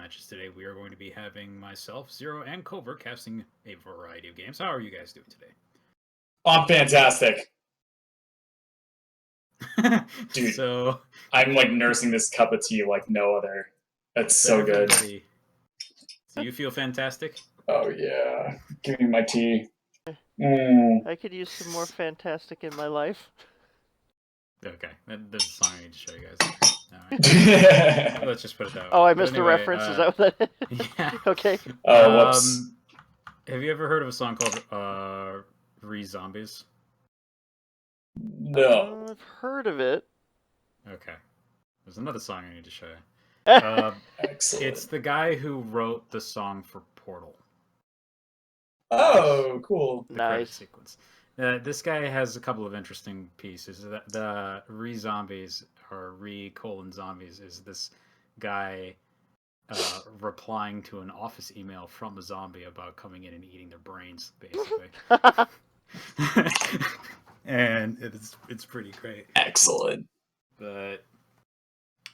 matches today. We are going to be having myself, Zero, and Covert casting a variety of games. How are you guys doing today? I'm fantastic. Dude, so I'm like nursing this cup of tea like no other. That's so good. So you feel fantastic? Oh yeah. Give me my tea. I could use some more fantastic in my life. Okay, there's a song I need to show you guys. All right. Let's just put it that way. Oh, I missed the reference. Is that what that is? Yeah. Okay. Oh, whoops. Have you ever heard of a song called Re-Zombies? No. I've heard of it. Okay. There's another song I need to show you. Excellent. It's the guy who wrote the song for Portal. Oh, cool. The credit sequence. This guy has a couple of interesting pieces. The Re-Zombies, or Re-Zombies, is this guy replying to an office email from a zombie about coming in and eating their brains, basically. And it's pretty great. Excellent. But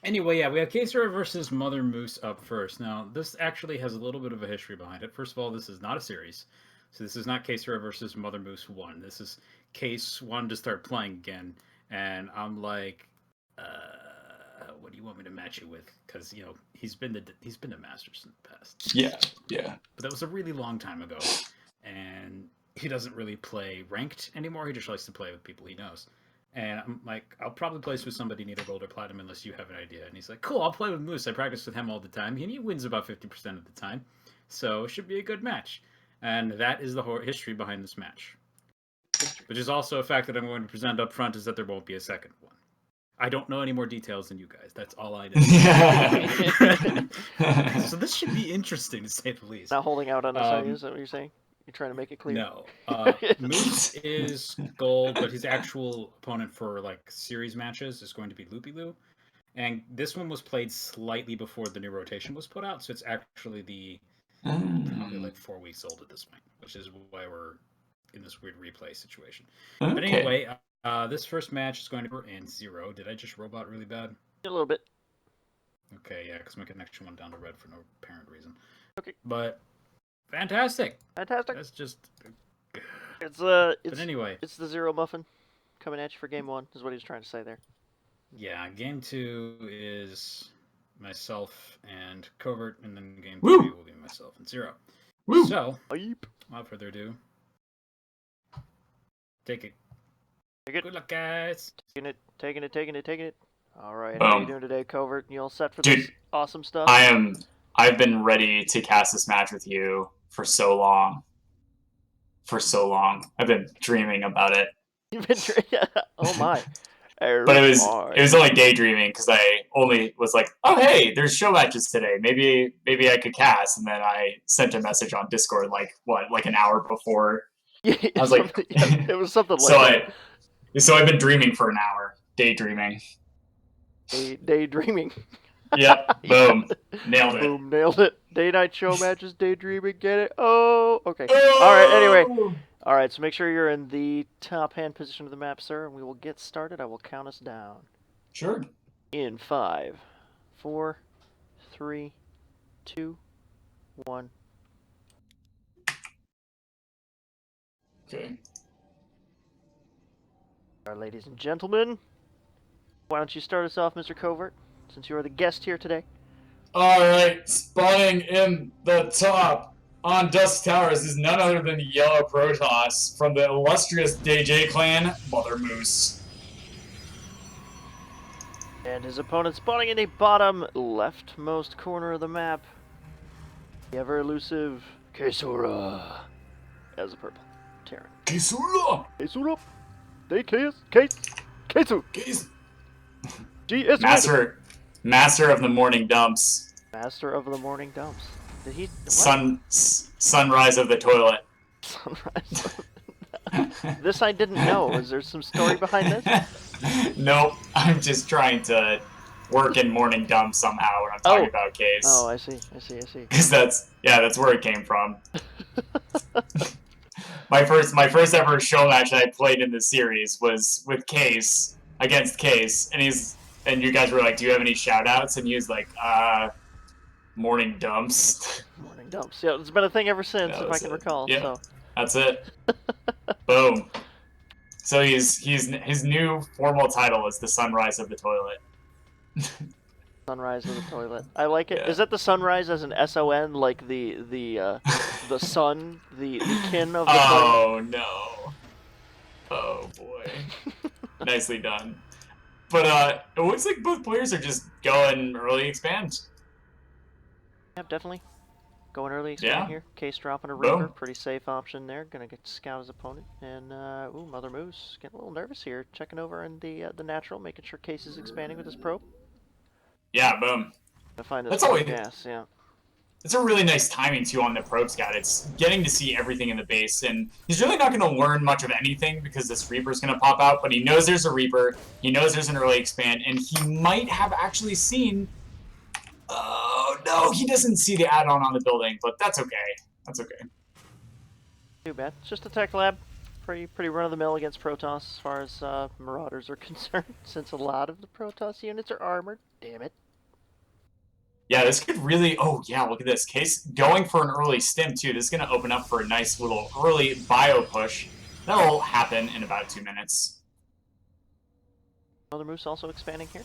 anyway, yeah, we have Caesura versus MotherMoose up first. Now, this actually has a little bit of a history behind it. First of all, this is not a series. So this is not Caesura versus MotherMoose 1. This is Case wanted to start playing again, and I'm like, what do you want me to match you with? Because, you know, he's been the Masters in the past. Yeah. But that was a really long time ago, and he doesn't really play ranked anymore. He just likes to play with people he knows. And I'm like, I'll probably play with somebody neither gold or platinum unless you have an idea. And he's like, cool, I'll play with Moose. I practice with him all the time. And he wins about 50% of the time. So it should be a good match. And that is the history behind this match. Which is also a fact that I'm going to present up front, is that there won't be a second one. I don't know any more details than you guys. That's all I know. So this should be interesting, to say the least. Not holding out on us, is that what you're saying? You're trying to make it clear? No. Moose is gold, but his actual opponent for like series matches is going to be Loopy-Loo. And this one was played slightly before the new rotation was put out, so it's actually probably like 4 weeks old at this point, which is why we're in this weird replay situation. Okay. But anyway, this first match is going to be in Zero. Did I just robot really bad? A little bit. Okay, yeah, because my connection went down to red for no apparent reason. Okay. But fantastic. That's just. But anyway, it's the Zero Muffin coming at you for game 1. Is what he's trying to say there. Yeah, game 2 is myself and Covert, and then game 3 will be myself and Zero. Woo. So, without further ado, take it. Good luck, guys. Taking it. All right, how are you doing today, Covert? You all set for this awesome stuff? I've been ready to cast this match with you for so long. I've been dreaming about it. You've been dreaming? Oh my. But it was only daydreaming, because I only was like, oh hey, there's show matches today. Maybe I could cast, and then I sent a message on Discord like an hour before. I was like, it was something like that. So I've been dreaming for an hour, daydreaming. Daydreaming. Yep. Boom. Nailed it. Boom. Nailed it. Day-night show matches, daydreaming. Get it? Oh. Okay. Oh! All right. Anyway. All right. So make sure you're in the top hand position of the map, sir, and we will get started. I will count us down. Sure. In 5, 4, 3, 2, 1. Okay. All right, ladies and gentlemen, why don't you start us off, Mr. Covert, since you are the guest here today? All right, spawning in the top on Dusk Towers is none other than Yellow Protoss from the illustrious DJ clan, MotherMoose. And his opponent spawning in the bottom leftmost corner of the map, the ever-elusive Caesura as a purple Terran. Caesura! Caesura! Master of the morning dumps. Master of the morning dumps. Did he? Sunrise of the toilet. Sunrise. This I didn't know. Is there some story behind this? Nope. I'm just trying to work in morning dumps somehow when I'm talking about Case. Oh, I see. Because that's where it came from. My first ever show match that I played in this series was with Case, against Case, and you guys were like, do you have any shout outs? And he was like, Morning dumps. Morning dumps. Yeah, it's been a thing ever since, That if I was can it. recall. Yeah, So. that's it. Boom. So his new formal title is the Sunrise of the Toilet. Sunrise of the toilet. I like it. Yeah. Is that the sunrise as an S-O-N, like the sun, the kin of the toilet? Oh no. Oh boy. Nicely done. But it looks like both players are just going early expand. Yep, definitely. Going early expand Yeah. here. Case dropping a Reaper. Boom. Pretty safe option there. Gonna get to scout his opponent. And, ooh, MotherMoose getting a little nervous here. Checking over in the natural, making sure Case is expanding with his probe. Yeah, boom. Gonna find this That's always gas, yeah. It's a really nice timing too on the probe scout. It's getting to see everything in the base, and he's really not going to learn much of anything because this Reaper's going to pop out. But he knows there's a Reaper. He knows there's an early expand, and he might have actually seen. Oh no, he doesn't see the add-on on the building, but that's okay. That's okay. Too bad. It's just a tech lab. Pretty run-of-the-mill against Protoss as far as Marauders are concerned, since a lot of the Protoss units are armored. Damn it. Yeah, this could really... Oh, yeah, look at this. Case going for an early stim, too. This is going to open up for a nice little early bio push. That'll happen in about 2 minutes. MotherMoose also expanding here.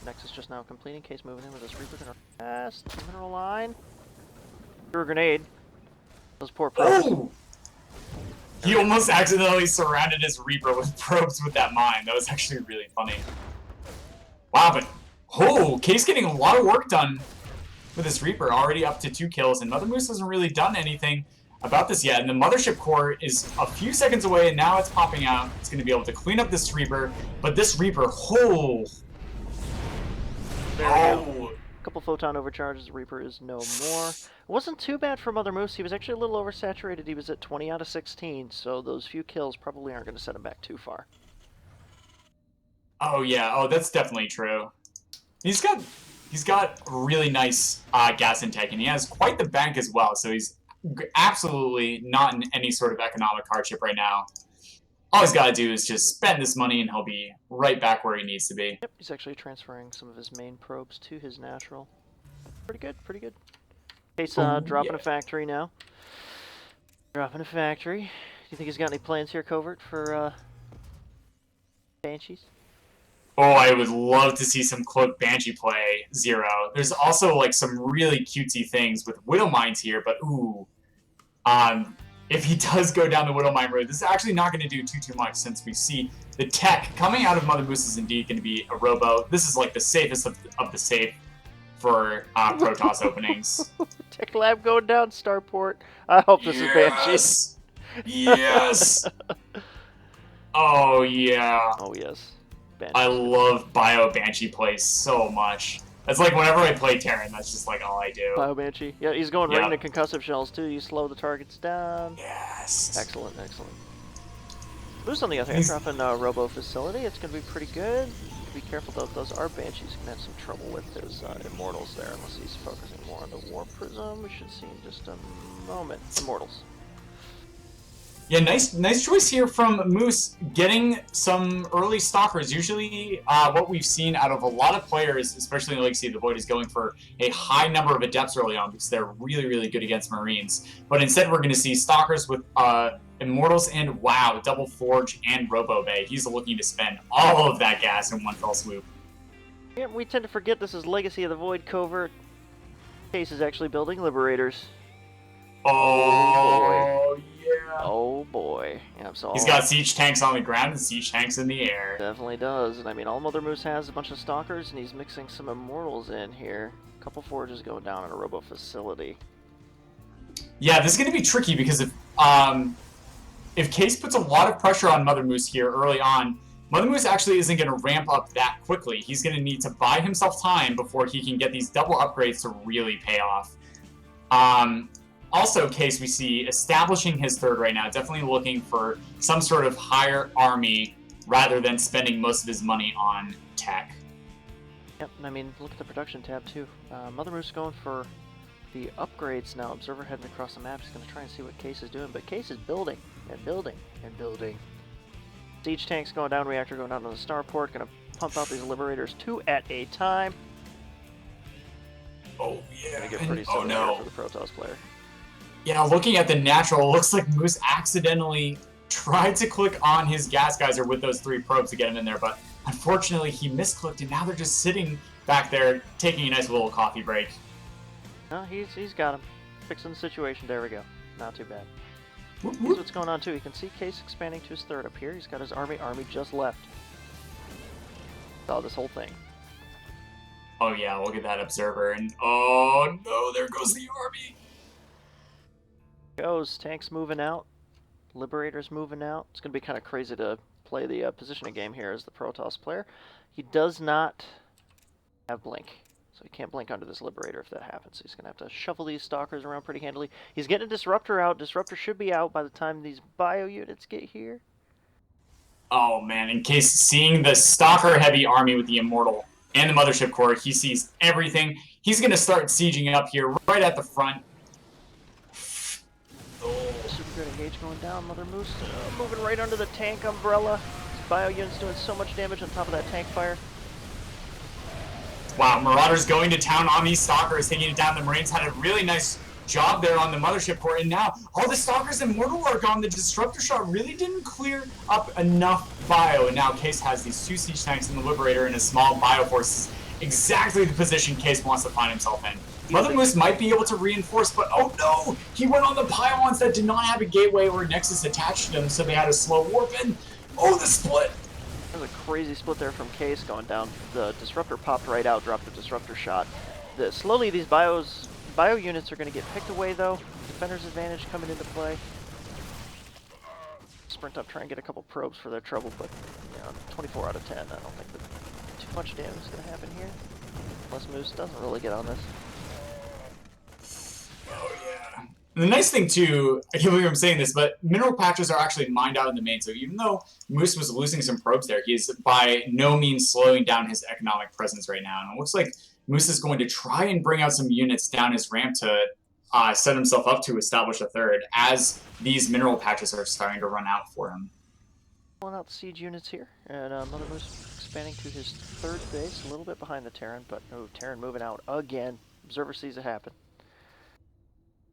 Nexus just now completing. Case moving in with this Reaper. Gonna fast mineral line. Threw a grenade. Those poor probes. Oh! He almost accidentally surrounded his Reaper with probes with that mine. That was actually really funny. Wow, but... Oh! Case getting a lot of work done with this Reaper, already up to 2 kills, and MotherMoose hasn't really done anything about this yet, and the Mothership Core is a few seconds away, and now it's popping out. It's going to be able to clean up this Reaper, but this Reaper, oh! There we go. Couple photon overcharges. Reaper is no more. It wasn't too bad for MotherMoose. He was actually a little oversaturated. He was at 20 out of 16, so those few kills probably aren't going to set him back too far. Oh yeah, oh that's definitely true. He's got really nice gas intake, and he has quite the bank as well, so he's absolutely not in any sort of economic hardship right now. All he's got to do is just spend this money, and he'll be right back where he needs to be. Yep, he's actually transferring some of his main probes to his natural. Pretty good, pretty good. Case dropping a factory now. Dropping a factory. Do you think he's got any plans here, Covert, for Banshees? Oh, I would love to see some Cloak Banshee play Zero. There's also like some really cutesy things with Widow Mines here, but ooh. If he does go down the Widow Mine road, this is actually not going to do too much since we see the tech coming out of MotherMoose is indeed going to be a Robo. This is like the safest of the safe for Protoss openings. Tech lab going down Starport. I hope this is Banshees. Yes! Oh, yeah. Oh, yes. Banshees. I love Bio Banshee plays so much. That's like whenever I play Terran, that's just like all I do. Bio Banshee. Yeah, he's going right into concussive shells too. You slow the targets down. Yes. Excellent, excellent. Moose on the other hand, dropping Robo Facility. It's going to be pretty good. Be careful though, those are Banshees. Going to have some trouble with his Immortals there, unless he's focusing more on the War Prism. We should see in just a moment. Immortals. Yeah, nice choice here from Moose, getting some early Stalkers. Usually what we've seen out of a lot of players, especially in Legacy of the Void, is going for a high number of Adepts early on because they're really, really good against Marines. But instead we're going to see Stalkers with Immortals and, wow, Double Forge and Robo Bay. He's looking to spend all of that gas in one fell swoop. Yeah, we tend to forget this is Legacy of the Void. Covert. Case is actually building Liberators. Oh, yeah. Oh boy. Yep, so he's got siege tanks on the ground and siege tanks in the air. Definitely does. And I mean, all MotherMoose has a bunch of Stalkers, and he's mixing some Immortals in here. A couple Forges going down in a Robo Facility. Yeah, this is going to be tricky because if Case puts a lot of pressure on MotherMoose here early on, MotherMoose actually isn't going to ramp up that quickly. He's going to need to buy himself time before he can get these double upgrades to really pay off. Also, Case we see establishing his third right now, definitely looking for some sort of higher army rather than spending most of his money on tech. Yep, I mean, look at the production tab too. MotherMoose going for the upgrades now. Observer heading across the map. He's going to try and see what Case is doing, but Case is building and building and building. Siege tanks going down, reactor going down to the starport. Going to pump out these Liberators 2 at a time. Oh, yeah. Gonna get pretty oh, soon no. for the Protoss player. Yeah, looking at the natural, it looks like Moose accidentally tried to click on his gas geyser with those 3 probes to get him in there, but unfortunately he misclicked, and now they're just sitting back there taking a nice little coffee break. No, he's got him. Fixing the situation. There we go. Not too bad. Whoop, Here's whoop. what's going on too. You can see Case expanding to his third up here. He's got his army. Army just left. Saw this whole thing. Oh yeah, look at that observer, and oh no, there goes the army. Goes. Tanks moving out. Liberators moving out. It's going to be kind of crazy to play the positioning game here as the Protoss player. He does not have blink, so he can't blink onto this Liberator if that happens. So he's going to have to shuffle these Stalkers around pretty handily. He's getting a Disruptor out. Disruptor should be out by the time these bio units get here. Oh man, in case seeing the Stalker-heavy army with the Immortal and the Mothership Core, he sees everything. He's going to start sieging up here right at the front. Super good engage going down. MotherMoose moving right under the tank umbrella. His bio unit's doing so much damage on top of that tank fire. Wow, Marauder's going to town on these Stalkers, taking it down. The Marines had a really nice job there on the Mothership Core, and now all the Stalkers and Mortal are gone. The Disruptor shot really didn't clear up enough bio, and now Case has these 2 siege tanks and the Liberator and a small bio force. Exactly the position Case wants to find himself in. MotherMoose might be able to reinforce, but oh no! He went on the pylons that did not have a gateway or Nexus attached to them, so they had a slow warp in. Oh, the split! There's a crazy split there from Case going down. The Disruptor popped right out, dropped the Disruptor shot. Slowly these bio units are going to get picked away though. Defender's advantage coming into play. Sprint up, try and get a couple probes for their trouble, but you know, 24 out of 10. I don't think that too much damage is going to happen here. Unless Moose doesn't really get on this. Oh yeah. And the nice thing too, I can't believe I'm saying this, but mineral patches are actually mined out in the main, so even though Moose was losing some probes there, he is by no means slowing down his economic presence right now. And it looks like Moose is going to try and bring out some units down his ramp to set himself up to establish a third as these mineral patches are starting to run out for him. Pulling out the siege units here, and MotherMoose expanding to his third base, a little bit behind the Terran, but oh, Terran moving out again. Observer sees it happen.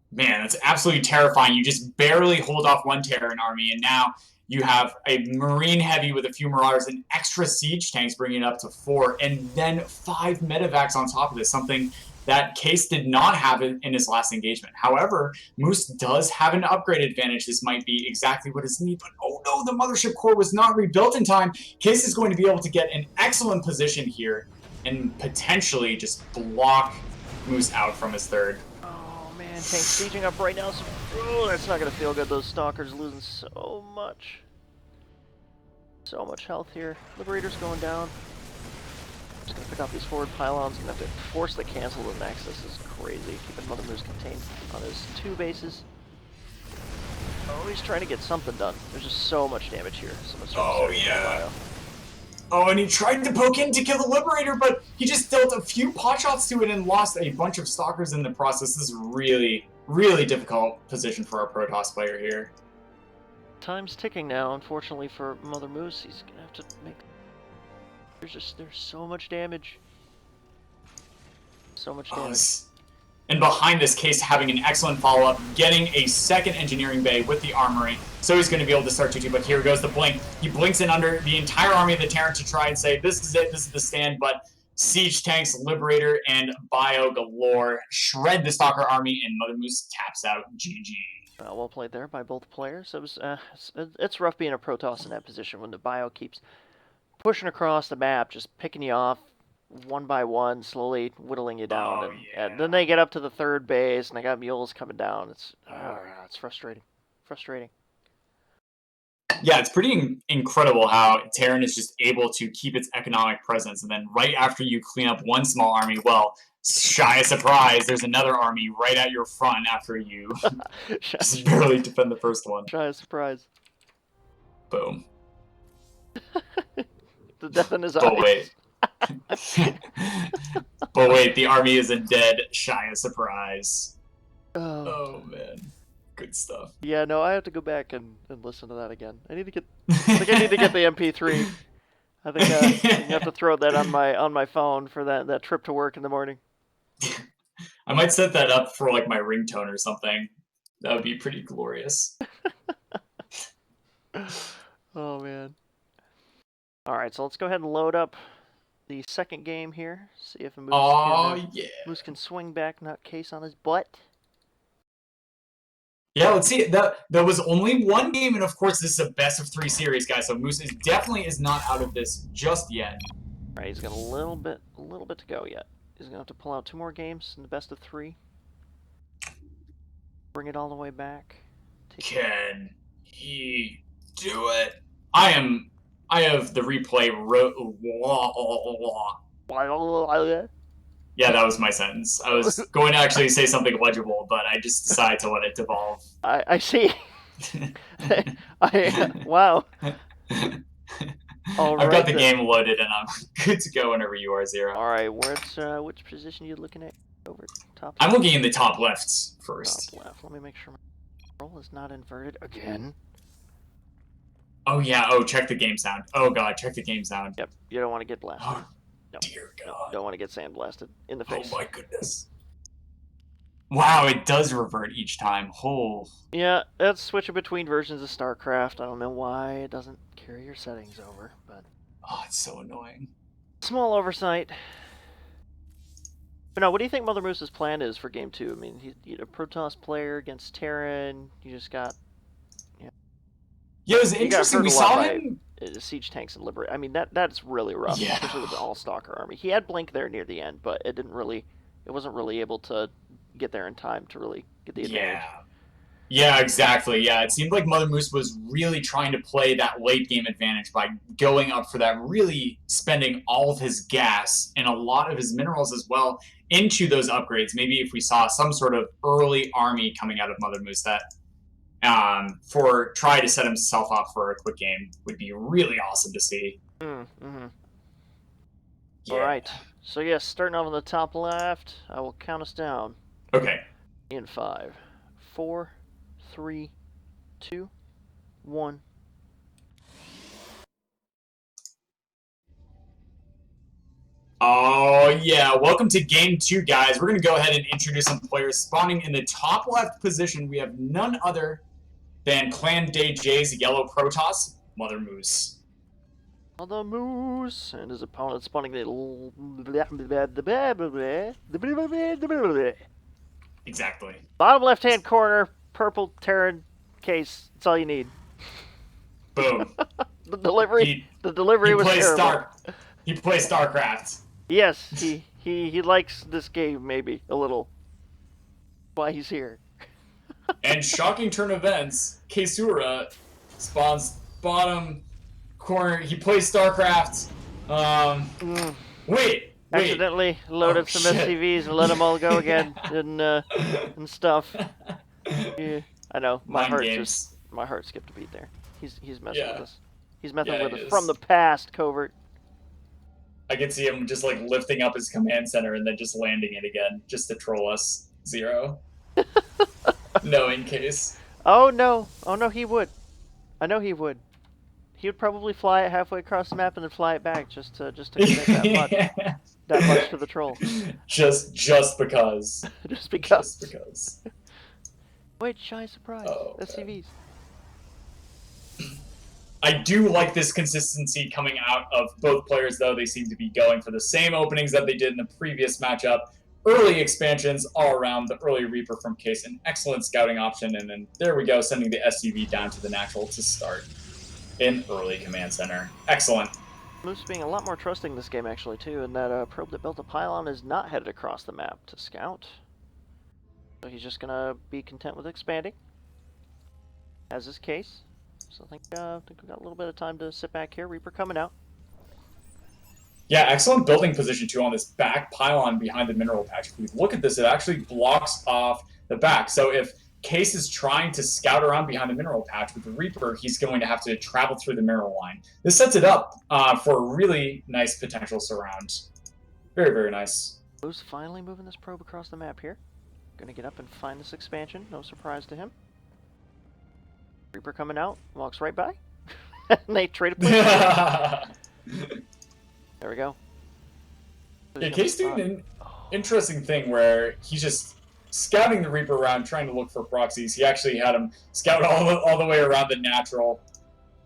Man, that's absolutely terrifying. You just barely hold off one Terran army, and now you have a Marine heavy with a few Marauders and extra siege tanks bringing it up to 4, and then 5 medevacs on top of this, something that Case did not have in his last engagement. However, Moose does have an upgrade advantage. This might be exactly what is needed, but oh no, the Mothership Core was not rebuilt in time. Case is going to be able to get an excellent position here and potentially just block Moose out from his third. Man, tank sieging up right now, so oh, that's not going to feel good. Those Stalkers losing so much. So much health here. Liberator's going down. Just going to pick up these forward pylons. Going to have to force the cancel the Nexus. This is crazy. Keeping MotherMoose contained on his 2 bases. Oh, he's trying to get something done. There's just so much damage here. So much yeah. Oh, and he tried to poke in to kill the Liberator, but he just dealt a few pot shots to it and lost a bunch of Stalkers in the process. This is really, really difficult position for our Protoss player here. Time's ticking now, unfortunately for MotherMoose. He's gonna have to make... There's so much damage. So much damage. And behind this, Case having an excellent follow-up, getting a second engineering bay with the armory, so he's going to be able to start 2-2, but here goes the blink. He blinks in under the entire army of the Terran to try and say, this is it, this is the stand, but siege tanks, Liberator, and bio galore shred the Stalker army, and MotherMoose taps out. GG. Well played there by both players. It was, it's rough being a Protoss in that position when the bio keeps pushing across the map, just picking you off one by one, slowly whittling you down, and then they get up to the third base, and they got mules coming down. It's frustrating. Frustrating. Yeah, it's pretty incredible how Terran is just able to keep its economic presence, and then right after you clean up one small army, well, shy of surprise, there's another army right at your front after you just barely defend the first one. Shy of surprise. Boom. The death in his eyes. But wait. But wait, the army isn't dead. Shy of surprise. Oh man, good stuff. Yeah, no, I have to go back and listen to that again. I think I need to get the MP3. I think you have to throw that on my phone for that trip to work in the morning. I might set that up for like my ringtone or something. That would be pretty glorious. Oh man. Alright, so let's go ahead and load up the second game here. See if Moose can swing back, not case on his butt. Yeah, let's see. There was only one game, and of course, this is a best of 3 series, guys. So Moose definitely is not out of this just yet. All right, he's got a little bit to go yet. He's gonna have to pull out 2 more games in the best of 3. Bring it all the way back. Can he do it? I have the replay. Yeah, that was my sentence. I was going to actually say something legible, but I just decided to let it devolve. I see. Wow. I've got the game loaded, and I'm good to go whenever you are, Zero. All right, which position are you looking at? Over top. I'm looking in the top left first. Top left. Let me make sure my roll is not inverted again. Oh yeah. Oh, check the game sound. Oh god, check the game sound. Yep. You don't want to get blasted. Oh, no. Dear God. Don't want to get sandblasted in the face. Oh my goodness. Wow, it does revert each time. Oh. Yeah, that's switching between versions of StarCraft. I don't know why it doesn't carry your settings over, but... Oh, it's so annoying. Small oversight. But no, what do you think MotherMoose's plan is for Game 2? I mean, he's a Protoss player against Terran. You just got... Yeah, it was interesting. We saw him... Siege tanks and Liberate. I mean, that's really rough, especially with the all-stalker army. He had Blink there near the end, but it wasn't really able to get there in time to really get the advantage. Yeah, exactly. Yeah, it seemed like MotherMoose was really trying to play that late game advantage by going up for that, really spending all of his gas and a lot of his minerals as well into those upgrades. Maybe if we saw some sort of early army coming out of MotherMoose that try to set himself up for a quick game would be really awesome to see. Mm-hmm. Yeah. All right. So yes, starting off on the top left, I will count us down. Okay. In 5, 4, 3, 2, 1. Oh, yeah. Welcome to Game 2, guys. We're going to go ahead and introduce some players. Spawning in the top left position, we have none other than Clan Day J's Yellow Protoss, MotherMoose. MotherMoose and his opponent spawning the... Exactly. Bottom left-hand corner, purple Terran case. That's all you need. Boom. The delivery was terrible. He plays StarCraft. Yes, he likes this game maybe a little. Why he's here. And shocking turn events, Caesura spawns bottom corner. He plays StarCraft. Wait. Accidentally loaded some SCVs and let them all go again and stuff. Yeah, I know. My heart skipped a beat there. He's messing with us. He's messing with us from the past, Covert. I can see him just like lifting up his command center and then just landing it again, just to troll us. Zero. No, in case. Oh no! Oh no, he would. I know he would. He would probably fly it halfway across the map and then fly it back just to commit that much to the troll. Just because. Just because. Just because. Wait, shy surprise. SCVs. I do like this consistency coming out of both players, though. They seem to be going for the same openings that they did in the previous matchup. Early expansions all around. The early Reaper from Case, an excellent scouting option. And then there we go, sending the SCV down to the natural to start in early command center. Excellent. Moose being a lot more trusting this game, actually, too, and that probe that built a pylon is not headed across the map to scout. So he's just going to be content with expanding, as is Case. So I think we got a little bit of time to sit back here. Reaper coming out. Yeah, excellent building position, too, on this back pylon behind the mineral patch. If we look at this, it actually blocks off the back. So if Case is trying to scout around behind the mineral patch with the Reaper, he's going to have to travel through the mineral line. This sets it up for a really nice potential surround. Very, very nice. Who's finally moving this probe across the map here? Gonna get up and find this expansion. No surprise to him. Reaper coming out, walks right by. And they trade a place. There we go. Yeah, Case doing interesting thing where he's just scouting the Reaper around, trying to look for proxies. He actually had him scout all the way around the natural.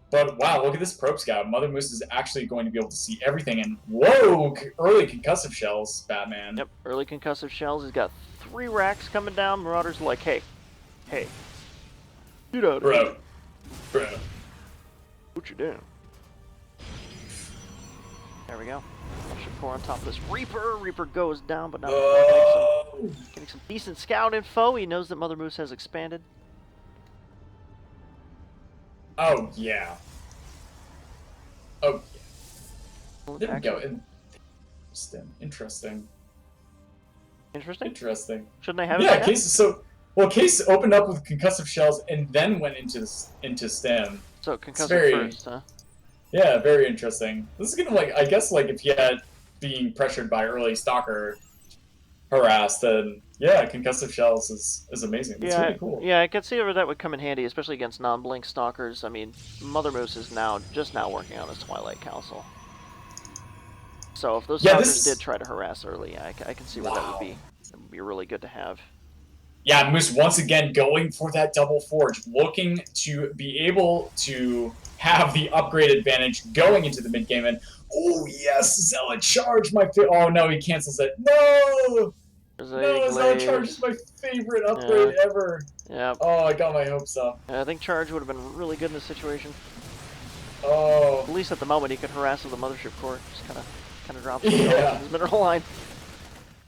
But wow, look at this probe scout. MotherMoose is actually going to be able to see everything. And whoa, early concussive shells, Batman. Yep, early concussive shells. He's got 3 racks coming down. Marauders are like, hey, you know, Bro. what you doing? There we go. Shakur on top of this Reaper. Reaper goes down, but now getting some decent scout info. He knows that MotherMoose has expanded. Oh yeah. Oh yeah. There we go. Interesting. Interesting. Shouldn't they have it? Yeah, Case opened up with concussive shells and then went into stem. So concussive first, huh? Yeah, very interesting. This is gonna I guess if he had being pressured by early stalker harass, then yeah, concussive shells is amazing. It's really cool. Yeah, I could see where that would come in handy, especially against non-blink stalkers. I mean, MotherMoose is just now working on his Twilight Council. So if those stalkers did try to harass early, I can see where that would be. It would be really good to have. Yeah, Moose once again going for that double forge, looking to be able to have the upgrade advantage going into the mid game. And oh yes, Zealot charge oh no, he cancels it. No, Zealot charge is my favorite upgrade ever. Yeah. Oh, I got my hopes up. I think charge would have been really good in this situation. Oh. At least at the moment he could harass with the mothership core. Just kind of drop his mineral line.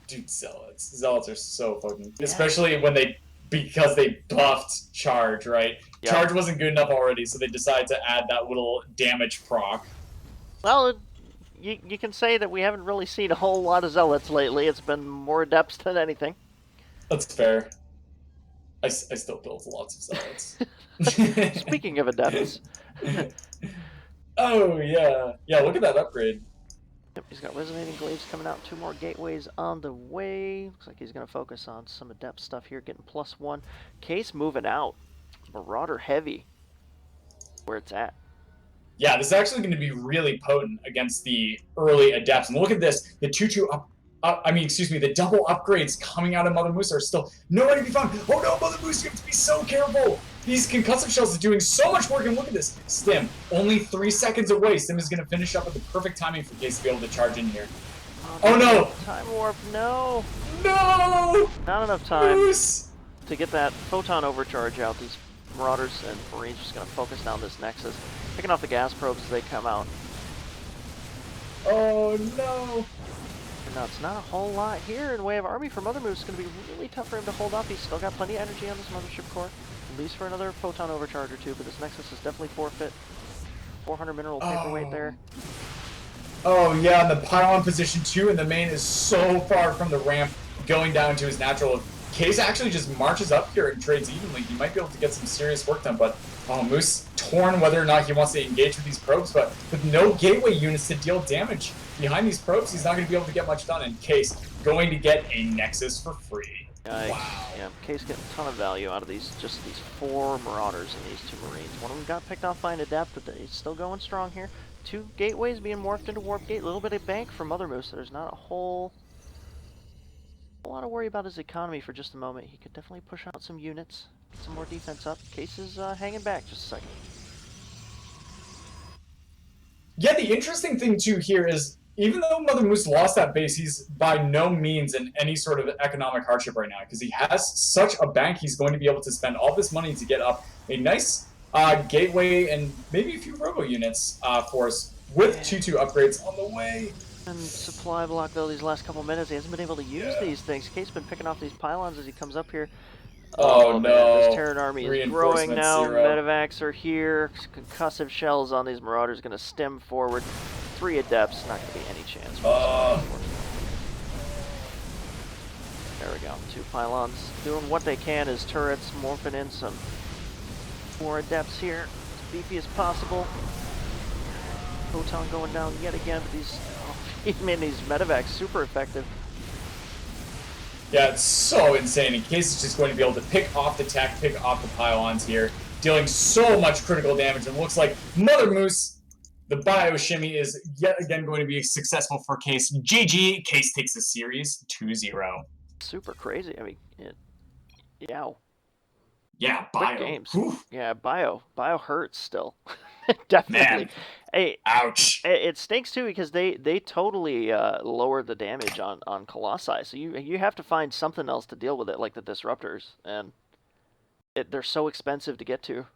Dude, Zealots are so fucking... Yeah. Especially when because they buffed Charge, right? Yep. Charge wasn't good enough already, so they decided to add that little damage proc. Well, you can say that we haven't really seen a whole lot of Zealots lately. It's been more Adepts than anything. That's fair. I still build lots of Zealots. Speaking of Adepts. Oh, yeah. Yeah, look at that upgrade. Yep, he's got Resonating Glaives coming out, 2 more gateways on the way. Looks like he's going to focus on some Adept stuff here, getting +1. Case moving out. Marauder heavy. Where it's at. Yeah, this is actually going to be really potent against the early Adepts. And look at this. The 2-2 the double upgrades coming out of MotherMoose are still nowhere to be found. Oh no, MotherMoose, you have to be so careful. These concussive shells are doing so much work, and look at this. Stim, only 3 seconds away. Stim is going to finish up with the perfect timing for Case to be able to charge in here. Oh no! Time warp, no! No! Not enough time Moose! to get that photon overcharge out. These Marauders and Marines just going to focus down this Nexus, picking off the gas probes as they come out. Oh no! Now, it's not a whole lot here in the way of army for MotherMoose. It's going to be really tough for him to hold off. He's still got plenty of energy on this mothership core. At least for another photon overcharge or two, but this Nexus is definitely forfeit. 400 mineral paperweight there. Oh yeah, and the pylon position too, and the main is so far from the ramp going down to his natural. Case actually just marches up here and trades evenly. He might be able to get some serious work done, but Moose torn whether or not he wants to engage with these probes, but with no gateway units to deal damage behind these probes, he's not going to be able to get much done. In Case going to get a Nexus for free. Wow. Yeah, Case getting a ton of value out of these 4 Marauders and these 2 Marines. One of them got picked off by an Adept, but he's still going strong here. 2 gateways being morphed into Warp Gate. A little bit of bank from MotherMoose, so there's not a whole lot to worry about his economy for just a moment. He could definitely push out some units, get some more defense up. Case is hanging back just a second. Yeah, the interesting thing too here is, even though MotherMoose lost that base, he's by no means in any sort of economic hardship right now, because he has such a bank. He's going to be able to spend all this money to get up a nice gateway and maybe a few robo units for us with 2-2 upgrades on the way. And supply block though these last couple minutes, he hasn't been able to use these things. Case's been picking off these pylons as he comes up here. Oh no! This Terran army is growing now. Medevacs are here. Concussive shells on these Marauders going to stem forward. 3 Adepts, not going to be any chance. There we go. 2 pylons doing what they can as turrets, morphing in some more Adepts here. As beefy as possible. Photon going down yet again, but these Medevacs super effective. Yeah, it's so insane. Case is just going to be able to pick off the tech, pick off the pylons here, dealing so much critical damage. It looks like MotherMoose The bio shimmy is yet again going to be successful for Case. GG. Case takes the series 2-0. Super crazy. I mean, yeah. Yeah, Quick bio. games. Whew. Yeah, bio hurts still. Definitely. Man. Hey, Ouch. it stinks too because they totally lowered the damage on Colossi. So you have to find something else to deal with it, like the disruptors, and they're so expensive to get to.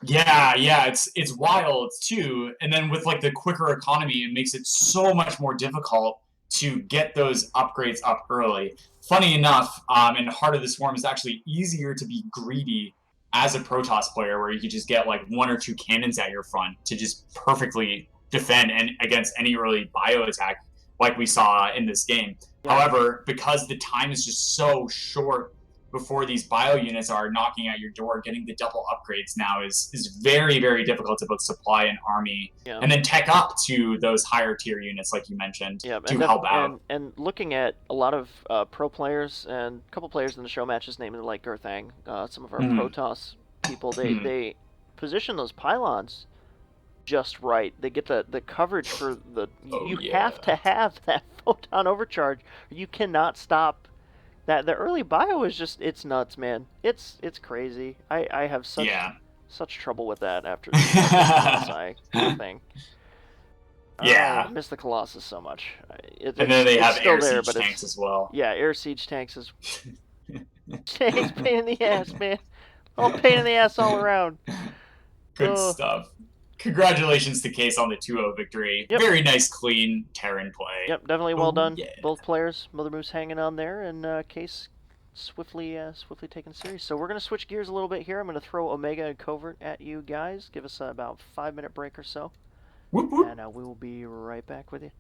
Yeah, it's wild too. And then with like the quicker economy, it makes it so much more difficult to get those upgrades up early. Funny enough, in Heart of the Swarm, it's actually easier to be greedy as a Protoss player, where you could just get like 1 or 2 cannons at your front to just perfectly defend and against any early bio attack, like we saw in this game. Yeah. However, because the time is just so short before these bio units are knocking at your door, getting the double upgrades now is very, very difficult to both supply an army and then tech up to those higher tier units, like you mentioned, to help out. And looking at a lot of pro players and a couple players in the show matches, namely like Gerthang, some of our Protoss people, they position those pylons just right. They get the coverage for the. You have to have that photon overcharge. You cannot stop. That the early bio is just, it's nuts, man. It's crazy. I have such trouble with that after the Colossi thing. Yeah. I miss the Colossus so much. And then they have still air there, siege tanks as well. Yeah, air siege tanks is pain in the ass, man. All pain in the ass all around. Good stuff. Congratulations to Case on the 2-0 victory. Yep. Very nice, clean Terran play. Yep, definitely well done. Yeah. Both players, MotherMoose hanging on there, and Case swiftly taking the series. So we're going to switch gears a little bit here. I'm going to throw Omega and Covert at you guys. Give us about a 5-minute break or so. Whoop, whoop. And we will be right back with you.